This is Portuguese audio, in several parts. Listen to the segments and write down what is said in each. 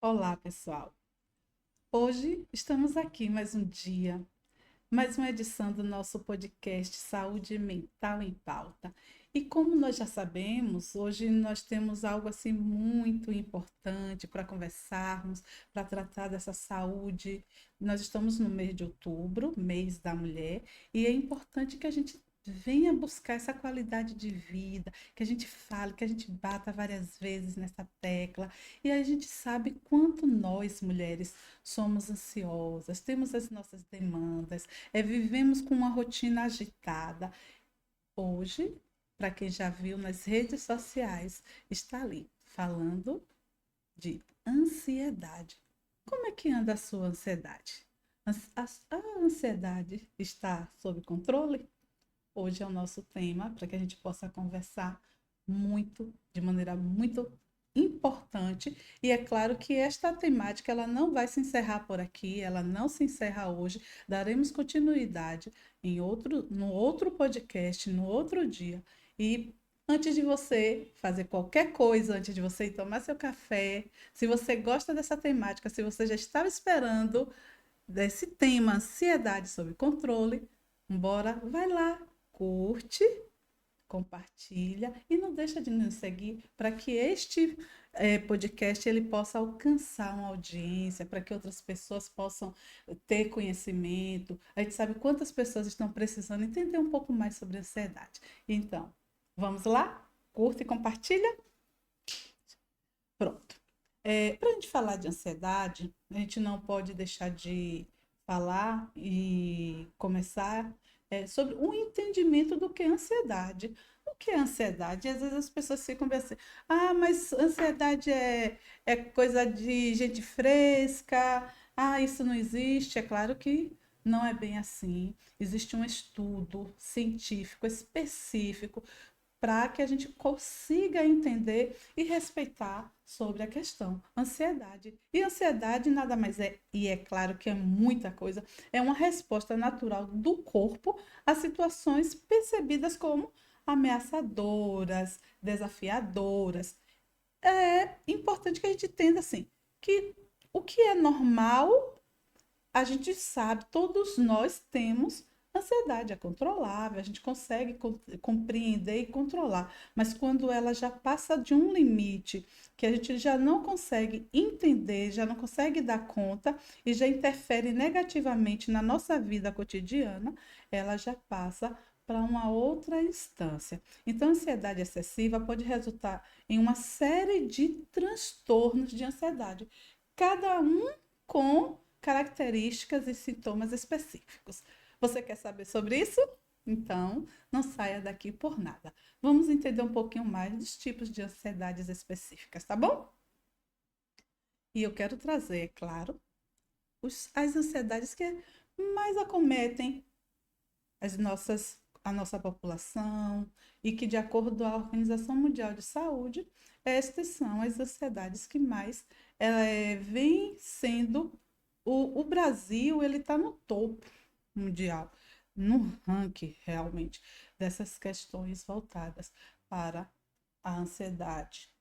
Olá, pessoal. Hoje estamos aqui mais um dia, mais uma edição do nosso podcast Saúde Mental em Pauta. E como nós já sabemos, hoje nós temos algo assim muito importante para conversarmos, para tratar dessa saúde. Nós estamos no mês de outubro, mês da mulher, e é importante que a gente venha buscar essa qualidade de vida, que a gente fale, que a gente bata várias vezes nessa tecla. E a gente sabe quanto nós, mulheres, somos ansiosas, temos as nossas demandas, vivemos com uma rotina agitada. Hoje, para quem já viu nas redes sociais, está ali falando de ansiedade. Como é que anda a sua ansiedade? A ansiedade está sob controle? Hoje é o nosso tema para que a gente possa conversar de maneira muito importante. E é claro que esta temática ela não vai se encerrar por aqui, ela não se encerra hoje. Daremos continuidade no outro podcast, no outro dia. E antes de você fazer qualquer coisa, antes de você ir tomar seu café, se você gosta dessa temática, se você já estava esperando desse tema, ansiedade sob controle, bora, vai lá, curte, compartilha e não deixa de nos seguir para que este podcast ele possa alcançar uma audiência, para que outras pessoas possam ter conhecimento. A gente sabe quantas pessoas estão precisando entender um pouco mais sobre ansiedade. Então, vamos lá? Curta e compartilha? Pronto. Para a gente falar de ansiedade, a gente não pode deixar de falar e começar sobre o entendimento do que é ansiedade. O que é ansiedade? E às vezes as pessoas ficam bem assim, mas ansiedade é coisa de gente fresca, isso não existe. É claro que não é bem assim. Existe um estudo científico específico para que a gente consiga entender e respeitar sobre a questão ansiedade. E ansiedade nada mais é, e é claro que é muita coisa, é uma resposta natural do corpo a situações percebidas como ameaçadoras, desafiadoras. É importante que a gente entenda assim, que o que é normal a gente sabe, todos nós temos ansiedade, é controlável, a gente consegue compreender e controlar, mas quando ela já passa de um limite que a gente já não consegue entender, já não consegue dar conta e já interfere negativamente na nossa vida cotidiana, ela já passa para uma outra instância. Então, a ansiedade excessiva pode resultar em uma série de transtornos de ansiedade, cada um com características e sintomas específicos. Você quer saber sobre isso? Então, não saia daqui por nada. Vamos entender um pouquinho mais dos tipos de ansiedades específicas, tá bom? E eu quero trazer, é claro, as ansiedades que mais acometem a nossa população e que, de acordo com a Organização Mundial de Saúde, estas são as ansiedades que mais vêm sendo. O Brasil ele está no topo mundial, no ranking realmente dessas questões voltadas para a ansiedade.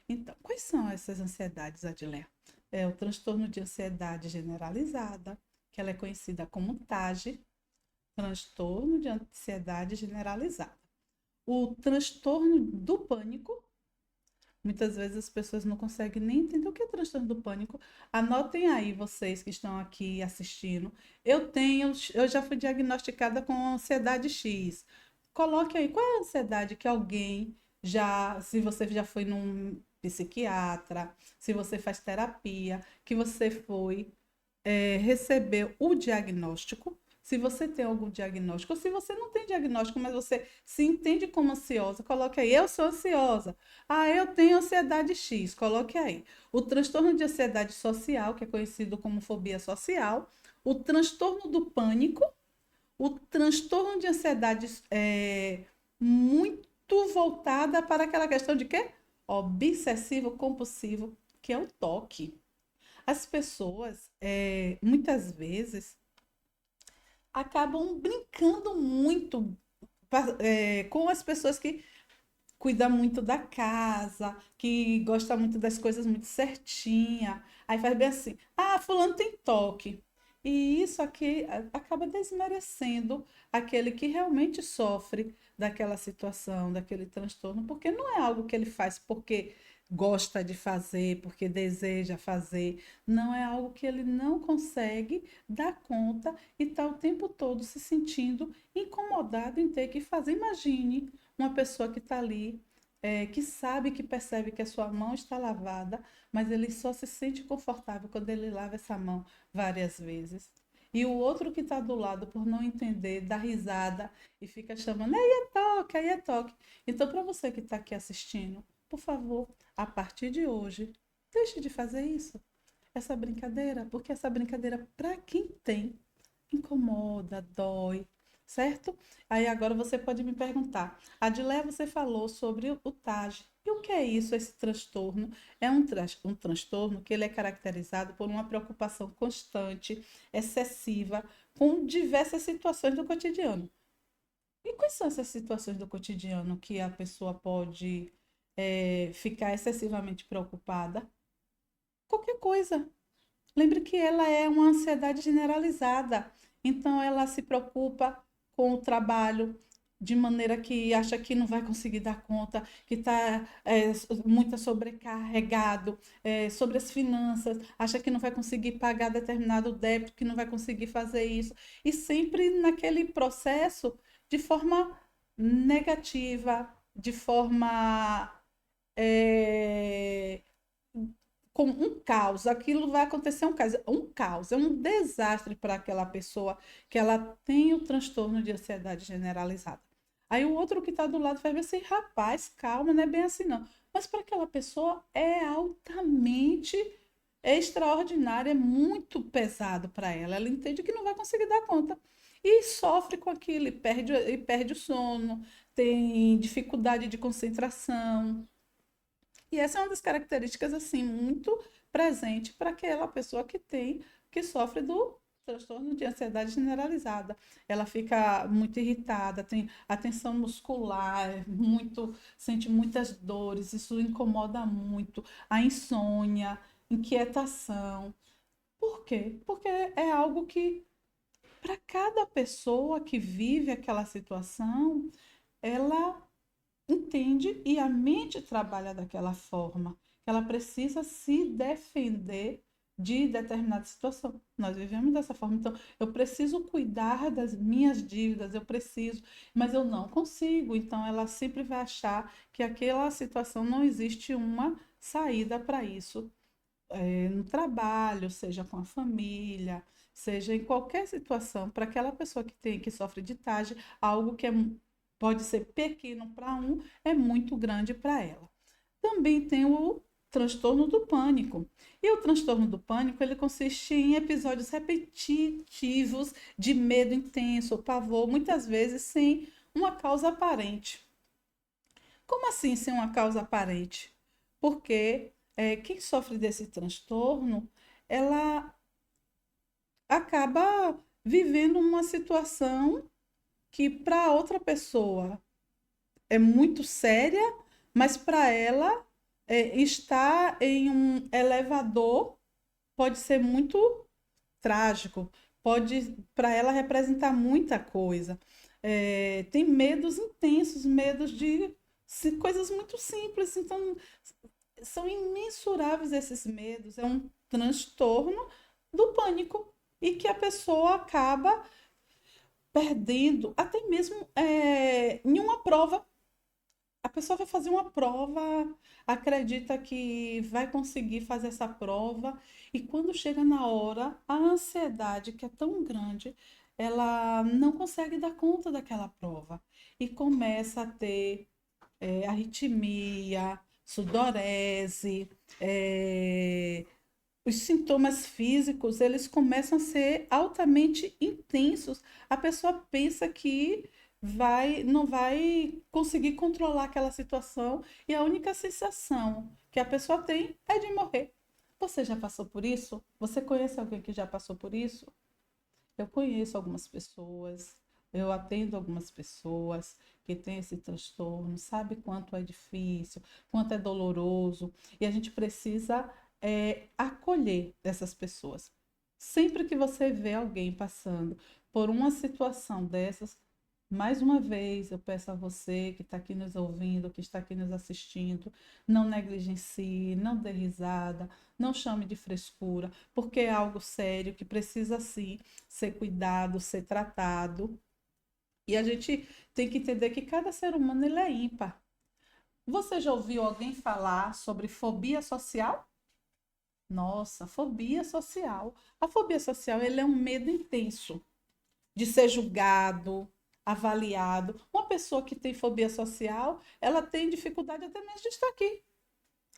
Então, quais são essas ansiedades, Adilé? É o transtorno de ansiedade generalizada, que ela é conhecida como TAG, transtorno de ansiedade generalizada. O transtorno do pânico, muitas vezes as pessoas não conseguem nem entender o que é transtorno do pânico. Anotem aí vocês que estão aqui assistindo. Eu já fui diagnosticada com ansiedade X. Coloque aí qual é a ansiedade que alguém já, se você já foi num psiquiatra, se você faz terapia, que você foi receber o diagnóstico, se você tem algum diagnóstico, ou se você não tem diagnóstico, mas você se entende como ansiosa, coloque aí, eu sou ansiosa. Eu tenho ansiedade X, coloque aí. O transtorno de ansiedade social, que é conhecido como fobia social, o transtorno do pânico, o transtorno de ansiedade muito voltada para aquela questão de quê? Obsessivo compulsivo, que é o toque. As pessoas, muitas vezes, acabam brincando muito com as pessoas que cuida muito da casa, que gosta muito das coisas muito certinha. Aí faz bem assim: ah, fulano tem toque. E isso aqui acaba desmerecendo aquele que realmente sofre daquela situação, daquele transtorno, porque não é algo que ele faz porque gosta de fazer, porque deseja fazer, não é algo que ele não consegue dar conta e está o tempo todo se sentindo incomodado em ter que fazer. Imagine uma pessoa que está ali, que sabe, que percebe que a sua mão está lavada, mas ele só se sente confortável quando ele lava essa mão várias vezes. E o outro que está do lado, por não entender, dá risada e fica chamando, aí é toque, aí é toque. Então, para você que está aqui assistindo, por favor, a partir de hoje, deixe de fazer isso, essa brincadeira, porque essa brincadeira, para quem tem, incomoda, dói, certo? Aí agora você pode me perguntar, Adileia, você falou sobre o TAG. E o que é isso, esse transtorno? É um transtorno que ele é caracterizado por uma preocupação constante, excessiva, com diversas situações do cotidiano. E quais são essas situações do cotidiano que a pessoa pode ficar excessivamente preocupada? Qualquer coisa. Lembre que ela é uma ansiedade generalizada. Então, ela se preocupa com o trabalho de maneira que acha que não vai conseguir dar conta, que está muito sobrecarregado, sobre as finanças, acha que não vai conseguir pagar determinado débito, que não vai conseguir fazer isso. E sempre naquele processo de forma negativa, de forma é, com um caos, aquilo vai acontecer um caos, é um desastre para aquela pessoa que ela tem o transtorno de ansiedade generalizada. Aí o outro que está do lado vai ver assim, rapaz, calma, não é bem assim não. Mas para aquela pessoa é altamente extraordinário, é muito pesado para ela. Ela entende que não vai conseguir dar conta. E sofre com aquilo, e perde o sono, tem dificuldade de concentração, e essa é uma das características assim muito presente para aquela pessoa que sofre do transtorno de ansiedade generalizada. Ela fica muito irritada, tem a tensão muscular, muito, sente muitas dores, isso incomoda muito, a insônia, inquietação. Por quê? Porque é algo que para cada pessoa que vive aquela situação, ela entende e a mente trabalha daquela forma. Ela precisa se defender de determinada situação. Nós vivemos dessa forma. Então, eu preciso cuidar das minhas dívidas, eu preciso, mas eu não consigo. Então, ela sempre vai achar que aquela situação não existe uma saída para isso. No trabalho, seja com a família, seja em qualquer situação, para aquela pessoa que sofre de TAG, algo que pode ser pequeno para um, é muito grande para ela. Também tem o transtorno do pânico. E o transtorno do pânico, ele consiste em episódios repetitivos de medo intenso, pavor, muitas vezes sem uma causa aparente. Como assim sem uma causa aparente? Porque quem sofre desse transtorno, ela acaba vivendo uma situação que para outra pessoa é muito séria, mas para ela estar em um elevador pode ser muito trágico, pode para ela representar muita coisa. Tem medos intensos, medos de coisas muito simples, então são imensuráveis esses medos, é um transtorno do pânico e que a pessoa acaba perdendo, até mesmo em uma prova. A pessoa vai fazer uma prova, acredita que vai conseguir fazer essa prova, e quando chega na hora, a ansiedade, que é tão grande, ela não consegue dar conta daquela prova e começa a ter arritmia, sudorese, os sintomas físicos, eles começam a ser altamente intensos. A pessoa pensa que não vai conseguir controlar aquela situação e a única sensação que a pessoa tem é de morrer. Você já passou por isso? Você conhece alguém que já passou por isso? Eu conheço algumas pessoas, Eu atendo algumas pessoas que têm esse transtorno, sabe quanto é difícil, quanto é doloroso, e a gente precisa acolher essas pessoas. Sempre que você vê alguém passando por uma situação dessas, mais uma vez eu peço a você que está aqui nos ouvindo, que está aqui nos assistindo, não negligencie, não dê risada, não chame de frescura, porque é algo sério que precisa sim ser cuidado, ser tratado. E a gente tem que entender que cada ser humano ele é ímpar. Você já ouviu alguém falar sobre fobia social? Nossa, fobia social. A fobia social ele é um medo intenso de ser julgado, avaliado. Uma pessoa que tem fobia social, ela tem dificuldade até mesmo de estar aqui,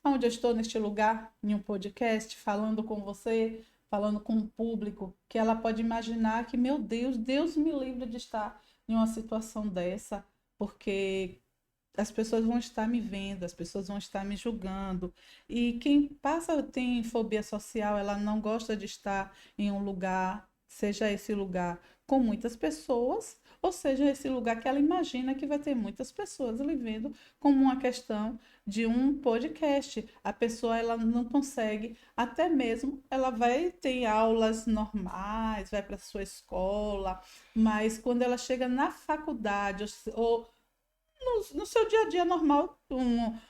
onde eu estou neste lugar, em um podcast, falando com você, falando com um público, que ela pode imaginar que, meu Deus, Deus me livre de estar em uma situação dessa, porque as pessoas vão estar me vendo, as pessoas vão estar me julgando. E quem passa, tem fobia social, ela não gosta de estar em um lugar, seja esse lugar com muitas pessoas, ou seja esse lugar que ela imagina que vai ter muitas pessoas ali vendo, como uma questão de um podcast. A pessoa ela não consegue, até mesmo ela vai ter aulas normais, vai para a sua escola, mas quando ela chega na faculdade ou no seu dia a dia normal,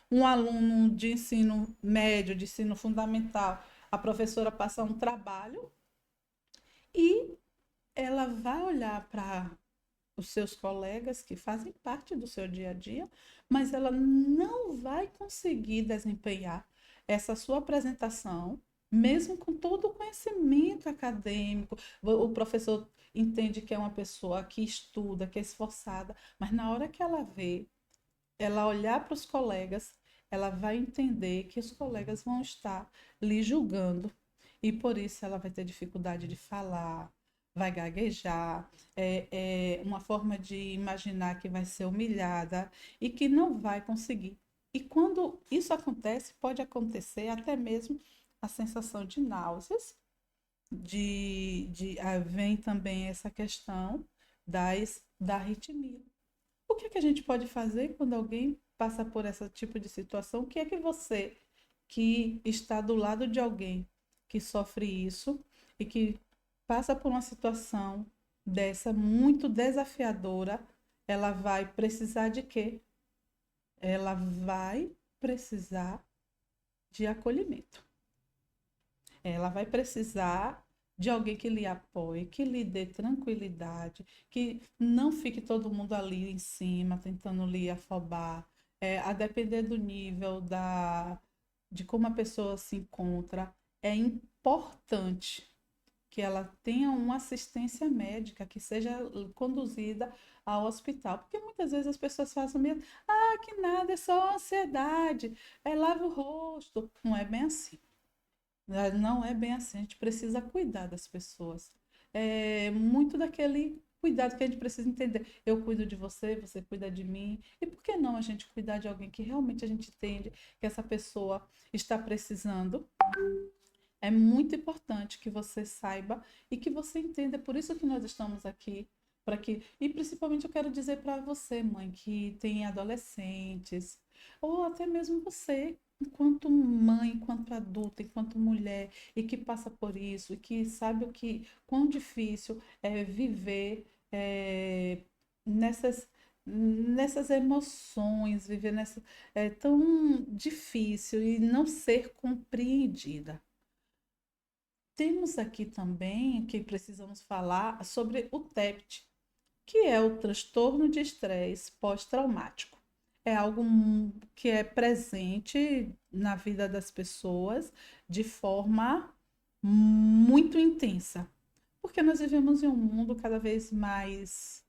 um aluno de ensino médio, de ensino fundamental, a professora passa um trabalho e ela vai olhar para os seus colegas que fazem parte do seu dia a dia, mas ela não vai conseguir desempenhar essa sua apresentação, mesmo com todo o conhecimento acadêmico. O professor entende que é uma pessoa que estuda, que é esforçada, mas na hora que ela olhar para os colegas, ela vai entender que os colegas vão estar lhe julgando e por isso ela vai ter dificuldade de falar, vai gaguejar, é uma forma de imaginar que vai ser humilhada e que não vai conseguir. E quando isso acontece, pode acontecer até mesmo a sensação de náuseas, vem também essa questão da arritmia. O que é que a gente pode fazer quando alguém passa por esse tipo de situação? O que é que você, que está do lado de alguém que sofre isso e que passa por uma situação dessa muito desafiadora, ela vai precisar de quê? Ela vai precisar de acolhimento. Ela vai precisar de alguém que lhe apoie, que lhe dê tranquilidade, que não fique todo mundo ali em cima tentando lhe afobar, a depender do nível de como a pessoa se encontra, é importante que ela tenha uma assistência médica que seja conduzida ao hospital, porque muitas vezes as pessoas fazem medo, que nada, é só ansiedade, lava o rosto, não é bem assim. Não é bem assim, a gente precisa cuidar das pessoas. É muito daquele cuidado que a gente precisa entender. Eu cuido de você, você cuida de mim. E por que não a gente cuidar de alguém que realmente a gente entende que essa pessoa está precisando? É muito importante que você saiba e que você entenda. É por isso que nós estamos aqui. Para que, e principalmente eu quero dizer para você, mãe, que tem adolescentes, ou até mesmo você, enquanto mãe, enquanto adulta, enquanto mulher, e que passa por isso, e que sabe quão difícil é viver nessas, nessas emoções, viver nessa, é tão difícil e não ser compreendida. Temos aqui também que precisamos falar sobre o TEPT, que é o transtorno de estresse pós-traumático. É algo que é presente na vida das pessoas de forma muito intensa, porque nós vivemos em um mundo cada vez mais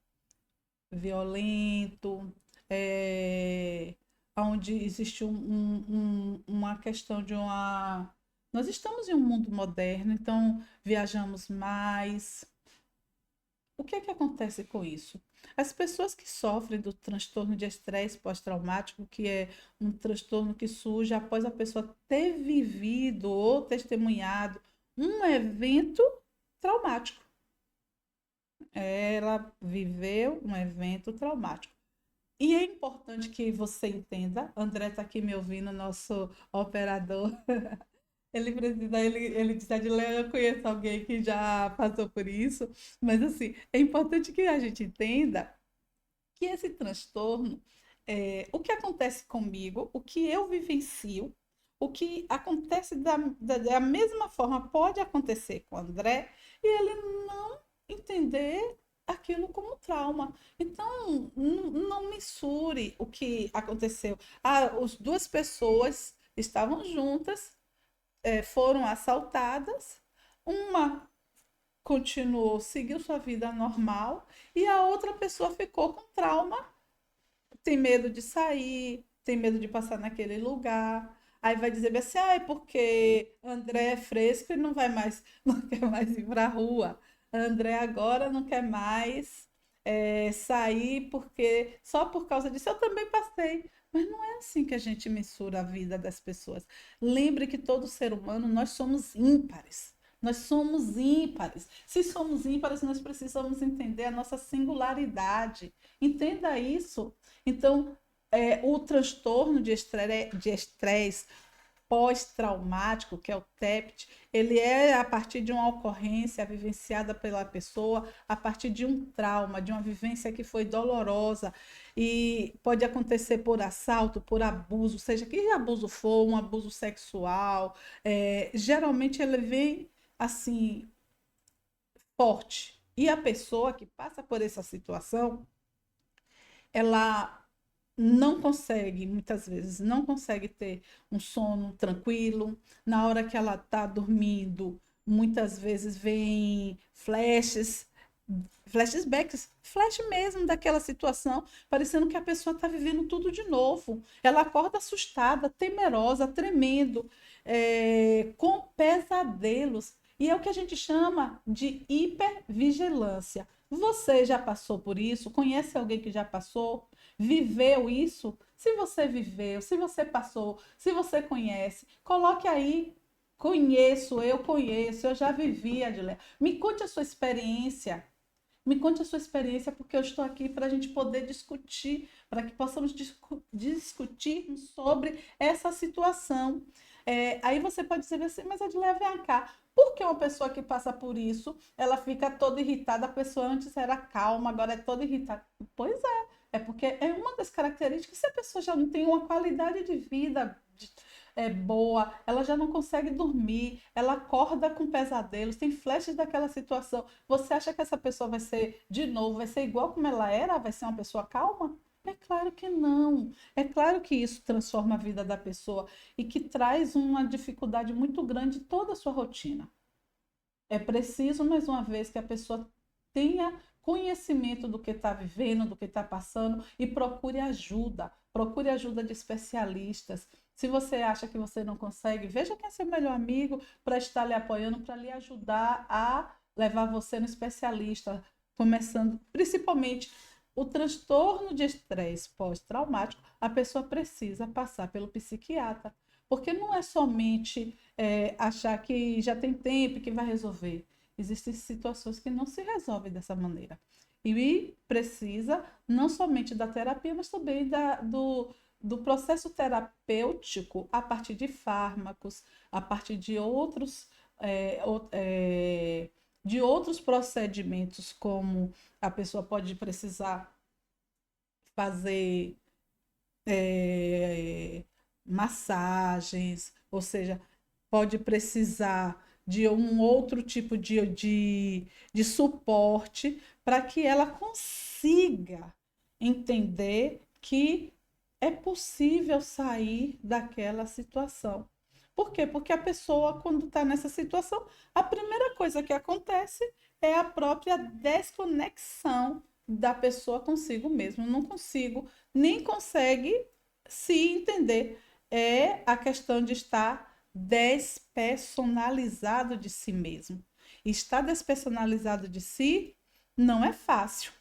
violento, é, onde existe uma questão de uma. Nós estamos em um mundo moderno, então viajamos mais. O que é que acontece com isso? As pessoas que sofrem do transtorno de estresse pós-traumático, que é um transtorno que surge após a pessoa ter vivido ou testemunhado um evento traumático. Ela viveu um evento traumático. E é importante que você entenda, André está aqui me ouvindo, nosso operador. Ele precisa, ele disse, Adileia, eu conheço alguém que já passou por isso, mas assim, é importante que a gente entenda que esse transtorno, o que acontece comigo, o que eu vivencio, o que acontece da mesma forma pode acontecer com o André, e ele não entender aquilo como trauma. Então, não mensure o que aconteceu. As duas pessoas estavam juntas, foram assaltadas, uma continuou, seguiu sua vida normal, e a outra pessoa ficou com trauma, tem medo de sair, tem medo de passar naquele lugar. Aí vai dizer assim, ah, é porque André é fresco e não vai mais, não quer mais ir para a rua. André agora não quer mais sair porque só por causa disso eu também passei. Mas não é assim que a gente mensura a vida das pessoas. Lembre que todo ser humano, nós somos ímpares. Nós somos ímpares. Se somos ímpares, nós precisamos entender a nossa singularidade. Entenda isso. Então, o transtorno de estresse pós-traumático, que é o TEPT, ele é a partir de uma ocorrência vivenciada pela pessoa, a partir de um trauma, de uma vivência que foi dolorosa, e pode acontecer por assalto, por abuso, seja que abuso for, um abuso sexual, geralmente ele vem assim, forte. E a pessoa que passa por essa situação, ela não consegue, muitas vezes, não consegue ter um sono tranquilo. Na hora que ela está dormindo, muitas vezes vem flashbacks, flash mesmo daquela situação, parecendo que a pessoa está vivendo tudo de novo. Ela acorda assustada, temerosa, tremendo, com pesadelos. E é o que a gente chama de hipervigilância. Você já passou por isso? Conhece alguém que já passou? Viveu isso? Se você viveu, se você passou, se você conhece, coloque aí. Eu já vivi, Adileia. Me conte a sua experiência. Me conte a sua experiência, porque eu estou aqui para a gente poder discutir, para que possamos discutir sobre essa situação. Aí você pode dizer assim, mas Adileia, vem cá. Por que uma pessoa que passa por isso, ela fica toda irritada? A pessoa antes era calma, agora é toda irritada. Pois é porque é uma das características, se a pessoa já não tem uma qualidade de vida boa, ela já não consegue dormir, ela acorda com pesadelos, tem flashes daquela situação. Você acha que essa pessoa vai ser, de novo, vai ser igual como ela era? Vai ser uma pessoa calma? É claro que não. É claro que isso transforma a vida da pessoa e que traz uma dificuldade muito grande em toda a sua rotina. É preciso, mais uma vez, que a pessoa tenha conhecimento do que está vivendo, do que está passando e procure ajuda de especialistas. Se você acha que você não consegue, veja quem é seu melhor amigo para estar lhe apoiando, para lhe ajudar a levar você no especialista, começando principalmente o transtorno de estresse pós-traumático, a pessoa precisa passar pelo psiquiatra, porque não é somente achar que já tem tempo e que vai resolver. Existem situações que não se resolvem dessa maneira. E precisa não somente da terapia, mas também do processo terapêutico a partir de fármacos, a partir é, é, de outros procedimentos, como a pessoa pode precisar fazer é, massagens, ou seja, pode precisar de um outro tipo de suporte para que ela consiga entender que é possível sair daquela situação. Por quê? Porque a pessoa, quando está nessa situação, a primeira coisa que acontece é a própria desconexão da pessoa consigo mesmo. Não consigo, nem consegue se entender. É a questão de estar despersonalizado de si mesmo. Estar despersonalizado de si não é fácil.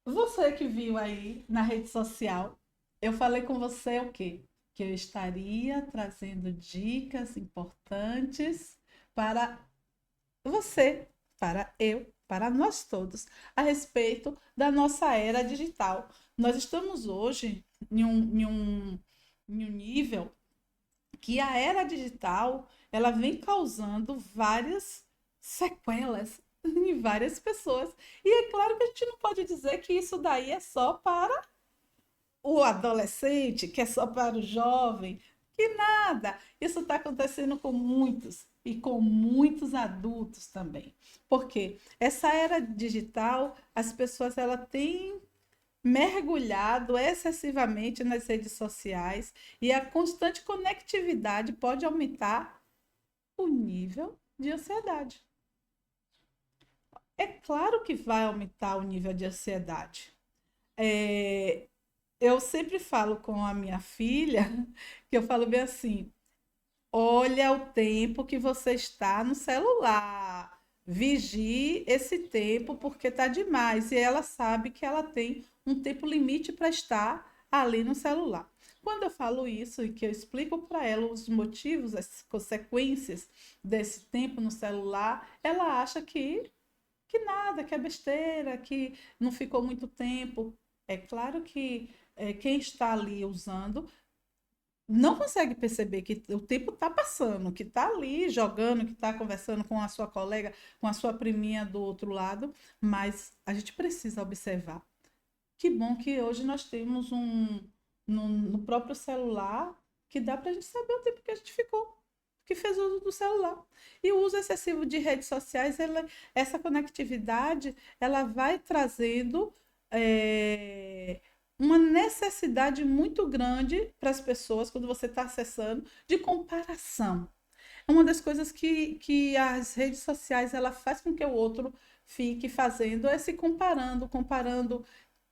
Você que viu aí na rede social, eu falei com você o quê? Que eu estaria trazendo dicas importantes para você. para nós todos, a respeito da nossa era digital. Nós estamos hoje em um nível que a era digital ela vem causando várias sequelas em várias pessoas. E é claro que a gente não pode dizer que isso daí é só para o adolescente, que é só para o jovem, que nada. Isso está acontecendo com muitos e com muitos adultos também. Porque essa era digital, as pessoas ela têm mergulhado excessivamente nas redes sociais e a constante conectividade pode aumentar o nível de ansiedade. É claro que vai aumentar o nível de ansiedade. É, eu sempre falo com a minha filha, que eu falo bem assim: olha o tempo que você está no celular. Vigie esse tempo porque tá demais. E ela sabe que ela tem um tempo limite para estar ali no celular. Quando eu falo isso e que eu explico para ela os motivos, as consequências desse tempo no celular, ela acha que nada, que é besteira, que não ficou muito tempo. É claro que quem está ali usando não consegue perceber que o tempo está passando, que está ali jogando, que está conversando com a sua colega, com a sua priminha do outro lado, mas a gente precisa observar. Que bom que hoje nós temos no próprio celular que dá para a gente saber o tempo que a gente ficou, que fez uso do celular. E o uso excessivo de redes sociais, essa conectividade, ela vai trazendo é, uma necessidade muito grande para as pessoas, quando você está acessando, de comparação. É uma das coisas que as redes sociais ela faz com que o outro fique fazendo é se comparando, comparando,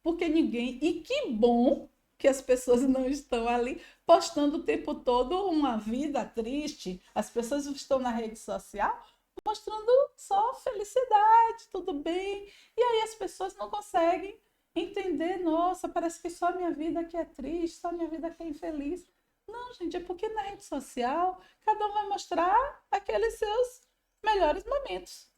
porque ninguém. E que bom que as pessoas não estão ali postando o tempo todo uma vida triste. As pessoas estão na rede social mostrando só felicidade, tudo bem. E aí as pessoas não conseguem entender, nossa, parece que só a minha vida que é triste, só a minha vida que é infeliz. Não, gente, é porque na rede social cada um vai mostrar aqueles seus melhores momentos.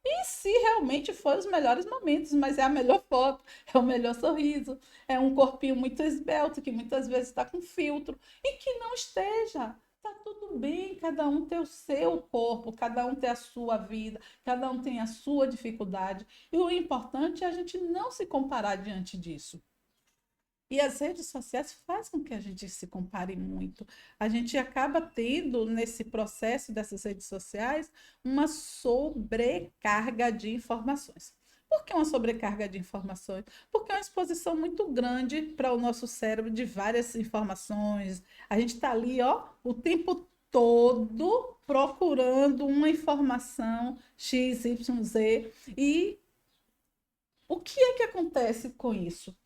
E se realmente for os melhores momentos, mas é a melhor foto, é o melhor sorriso, é um corpinho muito esbelto, que muitas vezes está com filtro, e que não esteja. Tá tudo bem, cada um tem o seu corpo, cada um tem a sua vida, cada um tem a sua dificuldade. E o importante é a gente não se comparar diante disso. E as redes sociais fazem com que a gente se compare muito. A gente acaba tendo, nesse processo dessas redes sociais, uma sobrecarga de informações. Por que uma sobrecarga de informações? Porque é uma exposição muito grande para o nosso cérebro de várias informações. A gente está ali, ó, o tempo todo procurando uma informação X, Y, Z. E o que é que acontece com isso?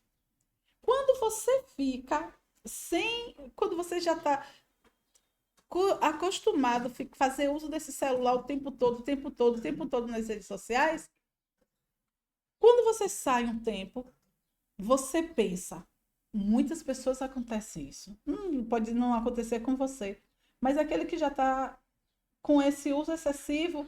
Quando você fica sem. Quando você já está acostumado a fazer uso desse celular o tempo todo, o tempo todo, o tempo todo nas redes sociais, quando você sai um tempo, você pensa. Muitas pessoas acontece isso. Pode não acontecer com você. Mas aquele que já está com esse uso excessivo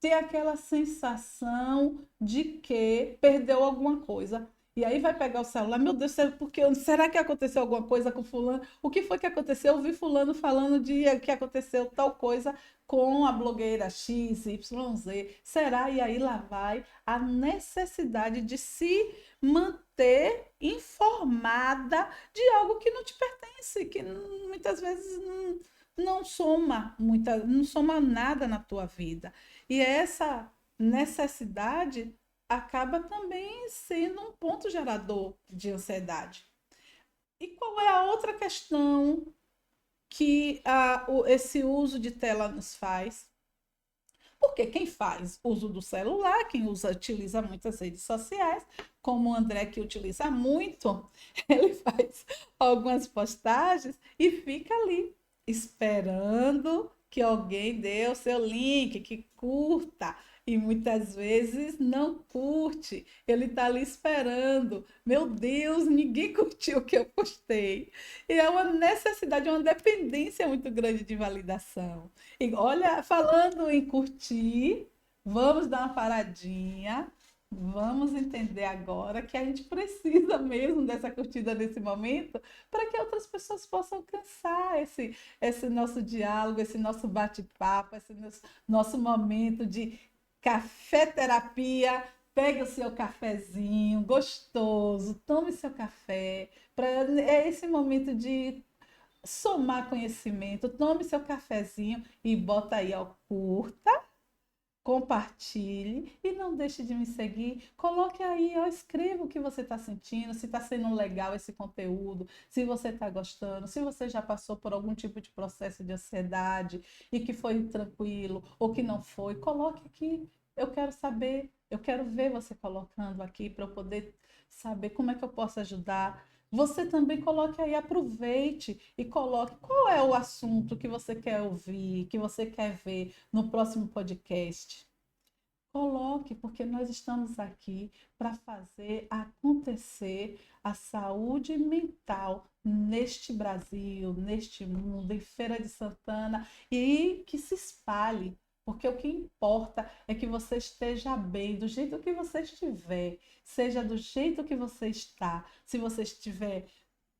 tem aquela sensação de que perdeu alguma coisa. E aí vai pegar o celular, meu Deus, porque, será que aconteceu alguma coisa com fulano? O que foi que aconteceu? Eu vi fulano falando de que aconteceu tal coisa com a blogueira X, Y, Z. Será? E aí lá vai a necessidade de se manter informada de algo que não te pertence, que muitas vezes não soma nada na tua vida. E essa necessidade acaba também sendo um ponto gerador de ansiedade. E qual é a outra questão que esse uso de tela nos faz? Porque quem faz uso do celular, quem utiliza muitas redes sociais, como o André que utiliza muito, ele faz algumas postagens e fica ali esperando que alguém dê o seu link, que curta. E muitas vezes não curte. Ele está ali esperando. Meu Deus, ninguém curtiu o que eu postei. E é uma necessidade, uma dependência muito grande de validação. E olha, falando em curtir, Vamos dar uma paradinha. Vamos entender agora que a gente precisa mesmo dessa curtida nesse momento para que outras pessoas possam alcançar esse nosso diálogo, esse nosso bate-papo, esse nosso momento de café terapia. Pegue o seu cafezinho gostoso, tome seu café. É esse momento de somar conhecimento. Tome seu cafezinho e bota aí, ó, curta, compartilhe e não deixe de me seguir. Coloque aí, ó, escreva o que você está sentindo, se está sendo legal esse conteúdo, se você está gostando, se você já passou por algum tipo de processo de ansiedade e que foi tranquilo ou que não foi. Coloque aqui. Eu quero saber, eu quero ver você colocando aqui para eu poder saber como é que eu posso ajudar. Você também coloque aí, aproveite e coloque qual é o assunto que você quer ouvir, que você quer ver no próximo podcast. Coloque, porque nós estamos aqui para fazer acontecer a saúde mental neste Brasil, neste mundo, em Feira de Santana e que se espalhe. Porque o que importa é que você esteja bem, do jeito que você estiver, seja do jeito que você está. Se você estiver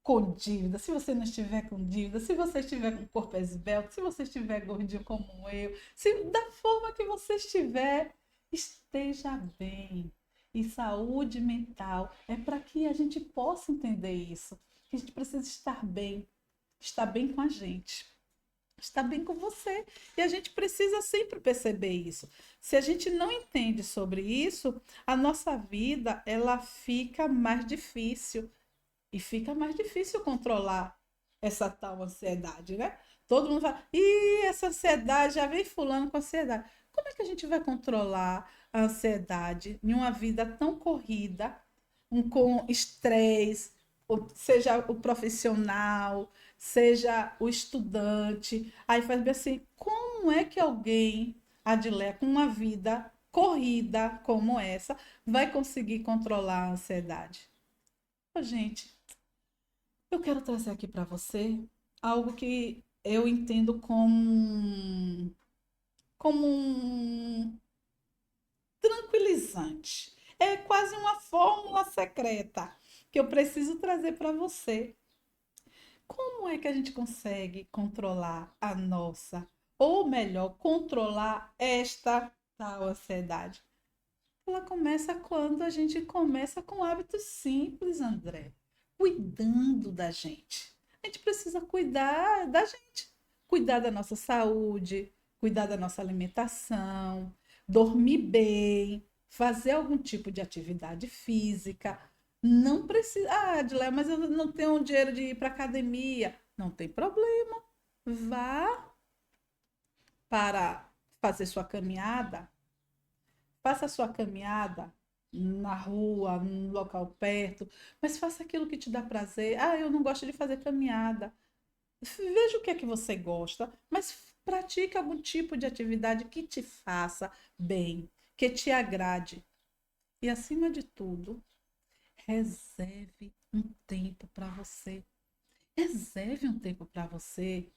com dívida, se você não estiver com dívida, se você estiver com o corpo esbelto, se você estiver gordinho como eu, se da forma que você estiver, esteja bem. E saúde mental é para que a gente possa entender isso. Que a gente precisa estar bem com a gente, estar bem com você. E a gente precisa sempre perceber isso. Se a gente não entende sobre isso, a nossa vida ela fica mais difícil. E fica mais difícil controlar essa tal ansiedade, né? Todo mundo fala, ih, essa ansiedade, já vem fulano com ansiedade. Como é que a gente vai controlar a ansiedade em uma vida tão corrida, com estresse, seja o profissional, seja o estudante? Aí faz bem assim, como é que alguém, Adilé, com uma vida corrida como essa, vai conseguir controlar a ansiedade? Ô, gente, eu quero trazer aqui para você algo que eu entendo como um tranquilizante. É quase uma fórmula secreta que eu preciso trazer para você. Como é que a gente consegue controlar a nossa, ou melhor, controlar esta tal ansiedade? Ela começa quando a gente começa com hábitos simples, André. Cuidando da gente. A gente precisa cuidar da gente. Cuidar da nossa saúde, cuidar da nossa alimentação, dormir bem, fazer algum tipo de atividade física. Não precisa. Ah, Adilé, mas eu não tenho dinheiro de ir para academia. Não tem problema. Vá para fazer sua caminhada. Faça a sua caminhada na rua, num local perto, mas faça aquilo que te dá prazer. Ah, eu não gosto de fazer caminhada. Veja o que é que você gosta, mas pratique algum tipo de atividade que te faça bem, que te agrade. E acima de tudo, reserve um tempo para você. Reserve um tempo para você,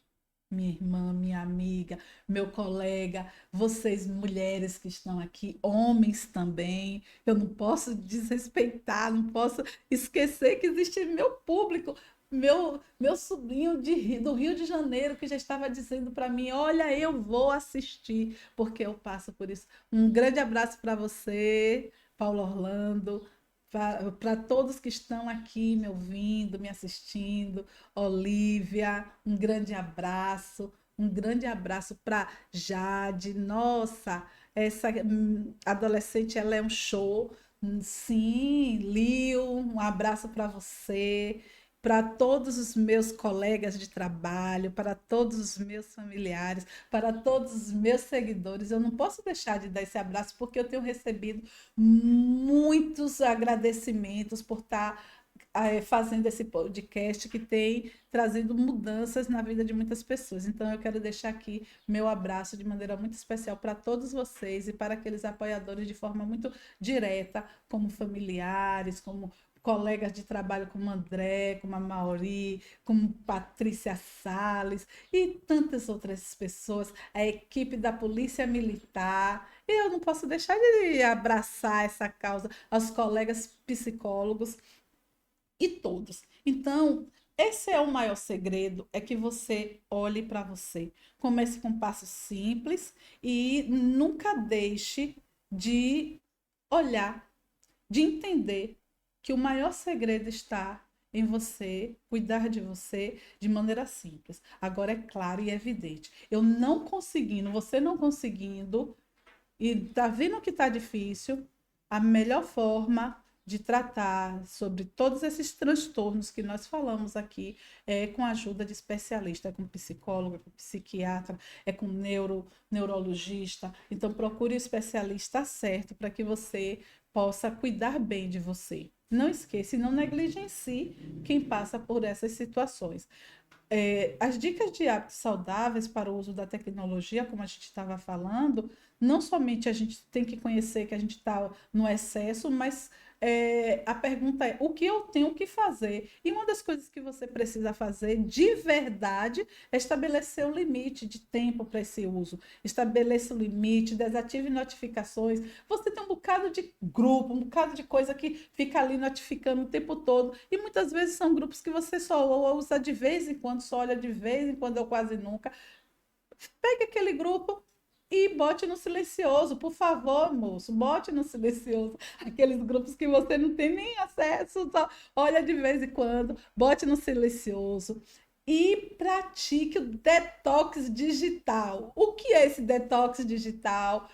minha irmã, minha amiga, meu colega, vocês mulheres que estão aqui, homens também. Eu não posso desrespeitar, não posso esquecer que existe meu público, meu sobrinho do Rio de Janeiro que já estava dizendo para mim: olha, eu vou assistir, porque eu passo por isso. Um grande abraço para você, Paulo Orlando. Para todos que estão aqui me ouvindo, me assistindo, Olivia, um grande abraço para Jade. Nossa, essa adolescente, ela é um show. Sim, Lil, um abraço para você, para todos os meus colegas de trabalho, para todos os meus familiares, para todos os meus seguidores. Eu não posso deixar de dar esse abraço porque eu tenho recebido muitos agradecimentos por estar fazendo esse podcast que tem trazido mudanças na vida de muitas pessoas. Então, eu quero deixar aqui meu abraço de maneira muito especial para todos vocês e para aqueles apoiadores de forma muito direta, como familiares, como colegas de trabalho como André, como a Mauri, como Patrícia Salles e tantas outras pessoas, a equipe da Polícia Militar. E eu não posso deixar de abraçar essa causa, aos colegas psicólogos e todos. Então, esse é o maior segredo, é que você olhe para você. Comece com passos simples e nunca deixe de olhar, de entender que o maior segredo está em você cuidar de você de maneira simples. Agora é claro e evidente. Eu não conseguindo, você não conseguindo, e tá vendo que tá difícil, a melhor forma de tratar sobre todos esses transtornos que nós falamos aqui é com a ajuda de especialista, é com psicólogo, é com psiquiatra, é com neurologista. Então procure o especialista certo para que você possa cuidar bem de você. Não esqueça e não negligencie quem passa por essas situações. As dicas de hábitos saudáveis para o uso da tecnologia, como a gente estava falando, não somente a gente tem que conhecer que a gente está no excesso, mas a pergunta é: o que eu tenho que fazer? E uma das coisas que você precisa fazer de verdade é estabelecer o limite de tempo para esse uso. Estabeleça o limite, desative notificações. Você tem um bocado de grupo, um bocado de coisa que fica ali notificando o tempo todo. E muitas vezes são grupos que você só usa de vez em quando, só olha de vez em quando ou quase nunca. Pegue aquele grupo e bote no silencioso, por favor, moço, bote no silencioso. Aqueles grupos que você não tem nem acesso, só olha de vez em quando, bote no silencioso. E pratique o detox digital. O que é esse detox digital?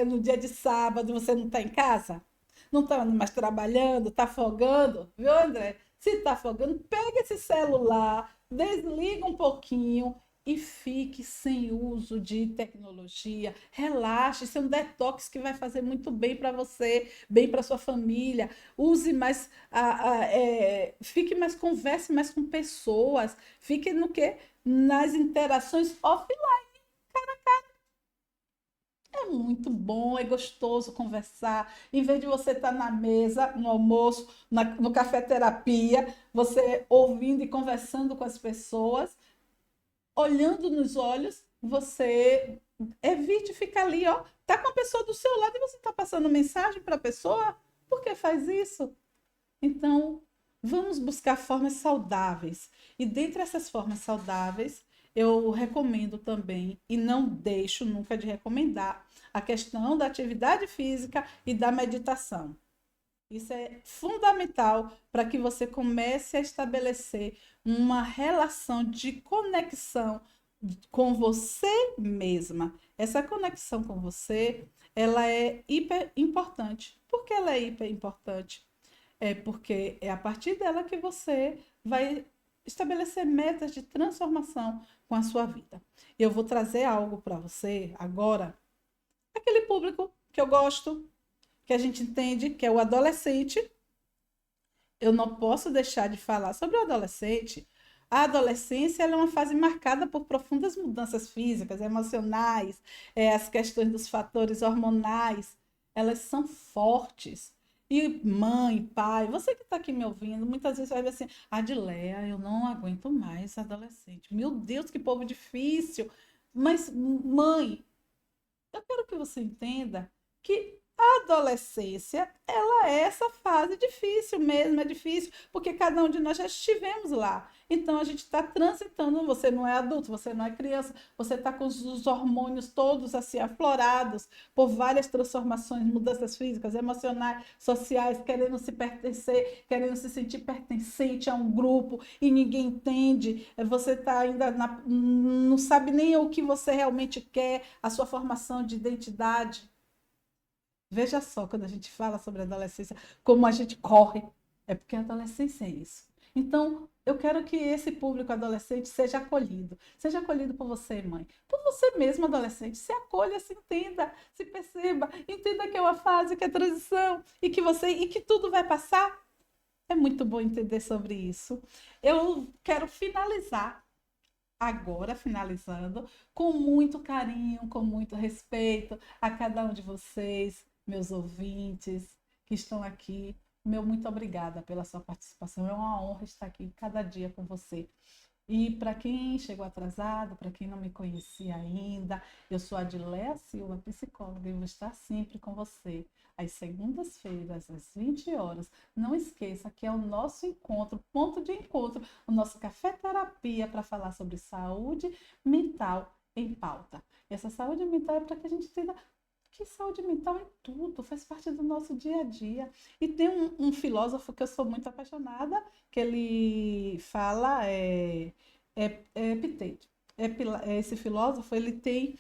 No dia de sábado você não está em casa? Não está mais trabalhando? Está folgando? Viu, André? Se está folgando, pega esse celular, desliga um pouquinho e fique sem uso de tecnologia. Relaxe, isso é um detox que vai fazer muito bem para você, bem para sua família. Use mais, fique mais, converse mais com pessoas, fique no que? Nas interações offline. É muito bom, é gostoso conversar. Em vez de você estar na mesa, no almoço, no café terapia, você ouvindo e conversando com as pessoas, olhando nos olhos, você evite ficar ali, ó. Tá com a pessoa do seu lado e você está passando mensagem para a pessoa? Por que faz isso? Então, vamos buscar formas saudáveis. E dentre essas formas saudáveis, eu recomendo também, e não deixo nunca de recomendar, a questão da atividade física e da meditação. Isso é fundamental para que você comece a estabelecer uma relação de conexão com você mesma. Essa conexão com você, ela é hiper importante. Por que ela é hiper importante? É porque é a partir dela que você vai estabelecer metas de transformação com a sua vida. Eu vou trazer algo para você agora, aquele público que eu gosto, que a gente entende que é o adolescente. Eu não posso deixar de falar sobre o adolescente. A adolescência ela é uma fase marcada por profundas mudanças físicas, emocionais, as questões dos fatores hormonais, elas são fortes. E mãe, pai, você que está aqui me ouvindo, muitas vezes vai ver assim, Adileia, eu não aguento mais adolescente. Meu Deus, que povo difícil. Mas, mãe, eu quero que você entenda que a adolescência, ela é essa fase difícil mesmo, é difícil, porque cada um de nós já estivemos lá. Então a gente está transitando, você não é adulto, você não é criança, você está com os hormônios todos assim aflorados por várias transformações, mudanças físicas, emocionais, sociais, querendo se pertencer, querendo se sentir pertencente a um grupo e ninguém entende. Você está ainda não sabe nem o que você realmente quer, a sua formação de identidade. Veja só, quando a gente fala sobre adolescência, como a gente corre, é porque a adolescência é isso. Então, eu quero que esse público adolescente seja acolhido por você, mãe, por você mesmo, adolescente. Se acolha, se entenda, se perceba, entenda que é uma fase, que é transição e que tudo vai passar. É muito bom entender sobre isso. Eu quero finalizar agora, finalizando, com muito carinho, com muito respeito a cada um de vocês, meus ouvintes que estão aqui. Meu muito obrigada pela sua participação. É uma honra estar aqui cada dia com você. E para quem chegou atrasado, para quem não me conhecia ainda, eu sou a Adileia Silva, psicóloga, e vou estar sempre com você, às segundas-feiras, às 20 horas. Não esqueça que é o nosso encontro, ponto de encontro, o nosso café terapia para falar sobre saúde mental em pauta. E essa saúde mental é para que a gente tenha que saúde mental é tudo, faz parte do nosso dia a dia. E tem um filósofo que eu sou muito apaixonada, que ele fala, é Epiteto. Esse filósofo, ele tem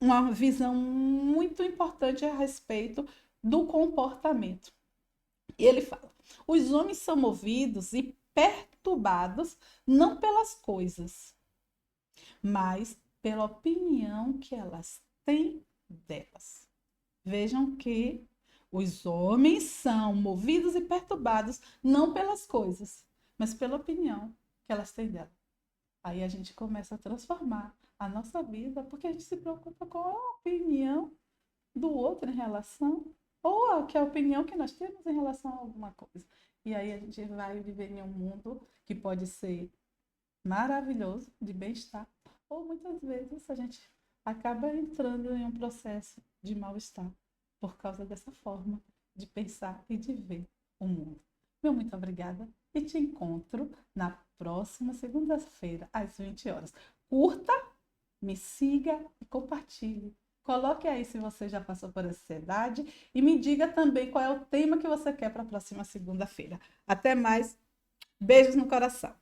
uma visão muito importante a respeito do comportamento. E ele fala, os homens são movidos e perturbados não pelas coisas, mas pela opinião que elas têm delas. Vejam que os homens são movidos e perturbados não pelas coisas, mas pela opinião que elas têm dela. Aí a gente começa a transformar a nossa vida porque a gente se preocupa com a opinião do outro em relação, ou que é a opinião que nós temos em relação a alguma coisa. E aí a gente vai viver em um mundo que pode ser maravilhoso, de bem-estar, ou muitas vezes a gente acaba entrando em um processo de mal-estar por causa dessa forma de pensar e de ver o mundo. Meu muito obrigada e te encontro na próxima segunda-feira, às 20 horas. Curta, me siga e compartilhe. Coloque aí se você já passou por ansiedade e me diga também qual é o tema que você quer para a próxima segunda-feira. Até mais, beijos no coração.